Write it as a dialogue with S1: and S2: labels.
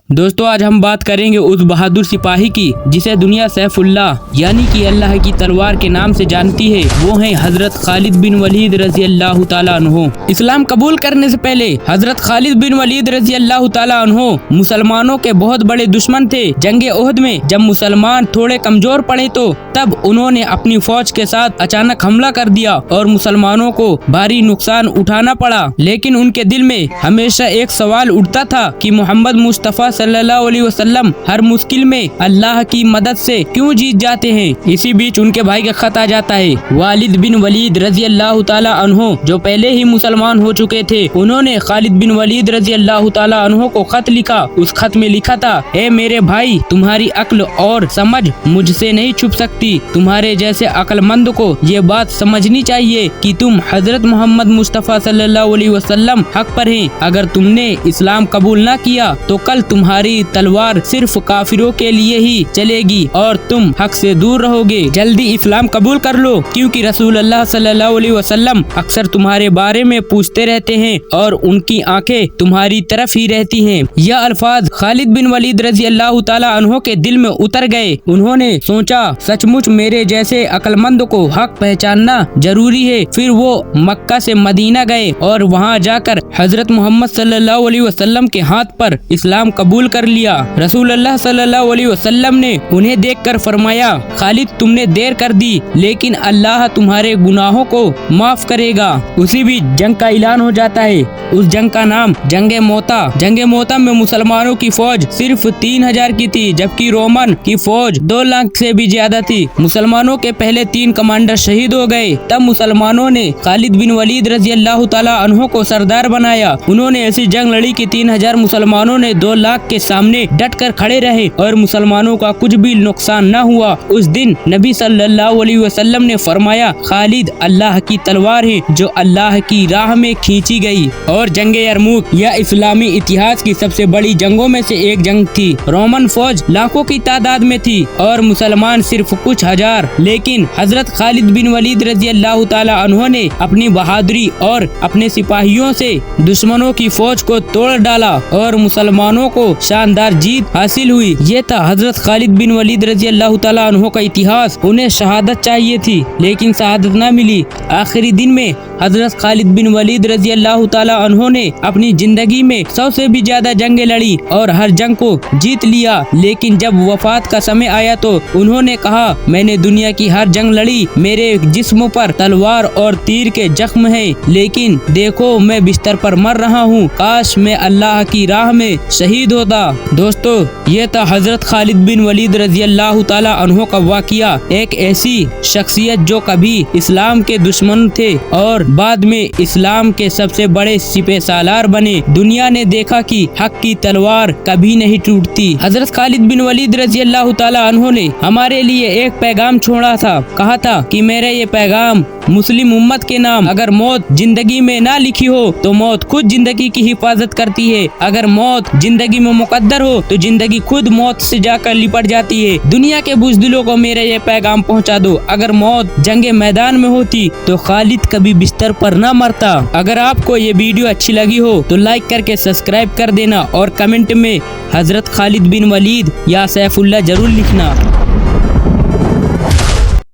S1: दोस्तों आज हम बात करेंगे उस बहादुर सिपाही की जिसे दुनिया सैफुल्लाह यानी कि अल्लाह की तलवार के नाम से जानती है। वो हैं हजरत खालिद बिन वलीद रजी अल्लाह ताला अन्हो। इस्लाम कबूल करने से पहले हजरत खालिद बिन वलीद रजी अल्लाह ताला अन्हो मुसलमानों के बहुत बड़े दुश्मन थे। जंगे ओहद में जब मुसलमान थोड़े कमजोर पड़े तो तब उन्होंने अपनी फौज के साथ अचानक हमला कर दिया और मुसलमानों को भारी नुकसान उठाना पड़ा। लेकिन उनके दिल में हमेशा एक सवाल उठता था कि मोहम्मद मुस्तफ़ा सल्लल्लाहु अलैहि वसल्लम हर मुश्किल में अल्लाह की मदद से क्यों जीत जाते हैं। इसी बीच उनके भाई का खत आ जाता है। वालिद बिन वलीद रजी अल्लाह ताला अन्हो जो पहले ही मुसलमान हो चुके थे, उन्होंने खालिद बिन वलीद रजी अल्लाह ताला अन्हो को खत लिखा। उस खत में लिखा था, ए मेरे भाई, तुम्हारी अक्ल और समझ मुझसे नहीं छुप सकती। तुम्हारे जैसे अक्लमंद को ये बात समझनी चाहिए कि तुम हजरत मोहम्मद मुस्तफ़ा सल्लल्लाहु अलैहि वसल्लम हक पर हैं। अगर तुमने इस्लाम कबूल न किया तो कल तुम्हारी तलवार सिर्फ काफिरों के लिए ही चलेगी और तुम हक से दूर रहोगे। जल्दी इस्लाम कबूल कर लो, क्योंकि रसूल अल्लाह सल्लल्लाहु अलैहि वसल्लम अक्सर तुम्हारे बारे में पूछते रहते हैं और उनकी आंखें तुम्हारी तरफ ही रहती हैं। यह अल्फाज खालिद बिन वलीद रजी अल्लाह ताला अन्हो के दिल में उतर गए। उन्होंने सोचा, सचमुच मेरे जैसे अक्लमंद को हक पहचानना जरूरी है। फिर वो मक्का से मदीना गए और वहाँ जाकर हजरत मोहम्मद सल्लल्लाहु अलैहि वसल्लम के हाथ पर इस्लाम कबूल कर लिया। रसूल अल्लाह सल्लल्लाहु अलैहि वसल्लम ने उन्हें देखकर फरमाया, खालिद तुमने देर कर दी, लेकिन अल्लाह तुम्हारे गुनाहों को माफ करेगा। उसी बीच जंग का ऐलान हो जाता है। उस जंग का नाम जंगे मोता। जंगे मोता में मुसलमानों की फौज सिर्फ 3000 की थी, जबकि रोमन की फौज 2 लाख से भी ज्यादा थी। मुसलमानों के पहले 3 कमांडर शहीद हो गए। तब मुसलमानों ने खालिद बिन वलीद रजी अल्लाह ताला अन्हो को सरदार बनाया। उन्होंने ऐसी जंग लड़ी कि 3000 मुसलमानों ने 2 लाख के सामने डट कर खड़े रहे और मुसलमानों का कुछ भी नुकसान न हुआ। उस दिन नबी सल्लल्लाहु अलैहि वसल्लम ने फरमाया, खालिद अल्लाह की तलवार है जो अल्लाह की राह में खींची गई। और जंगे यरमुक यह इस्लामी इतिहास की सबसे बड़ी जंगों में से एक जंग थी। रोमन फौज लाखों की तादाद में थी और मुसलमान सिर्फ कुछ हजार। लेकिन हजरत खालिद बिन वलीद रजी अल्लाह ताला अन्हो ने अपनी बहादुरी और अपने सिपाहियों से दुश्मनों की फौज को तोड़ डाला और मुसलमानों को शानदार जीत हासिल हुई। ये था हजरत खालिद बिन वलीद रजी अल्लाह ताला अन्हो का इतिहास। उन्हें शहादत चाहिए थी लेकिन शहादत न मिली। आखिरी दिन में हजरत खालिद बिन वलीद रजी अल्लाह ताला अन्हो ने अपनी जिंदगी में 100 से भी ज्यादा जंगें लड़ी और हर जंग को जीत लिया। लेकिन जब वफात का समय आया तो उन्होंने कहा, मैंने दुनिया की हर जंग लड़ी, मेरे जिस्म पर तलवार और तीर के जख्म हैं, लेकिन देखो मैं बिस्तर पर मर रहा हूँ। काश मैं अल्लाह की राह में शहीद होता। दोस्तों ये था हजरत खालिद बिन वलीद रजी अल्लाह ताला अन्हो का वाकिया। एक ऐसी शख्सियत जो कभी इस्लाम के दुश्मन थे और बाद में इस्लाम के सबसे बड़े सिपह सालार बने। दुनिया ने देखा कि हक की तलवार कभी नहीं टूटती। हजरत खालिद बिन वलीद रजी अल्लाह ताला अन्हो ने हमारे लिए एक पैगाम छोड़ा था। कहा था कि मेरा ये पैगाम मुस्लिम उम्मत के नाम, अगर मौत जिंदगी में ना लिखी हो तो मौत खुद जिंदगी की हिफाजत करती है। अगर मौत जिंदगी में मुकद्दर हो तो जिंदगी खुद मौत से जाकर लिपट जाती है। दुनिया के बुज़दिलों को मेरा ये पैगाम पहुंचा दो, अगर मौत जंगे मैदान में होती तो खालिद कभी बिस्तर पर ना मरता। अगर आपको ये वीडियो अच्छी लगी हो तो लाइक करके सब्सक्राइब कर देना और कमेंट में हजरत खालिद बिन वलीद या सैफुल्लाह जरूर लिखना।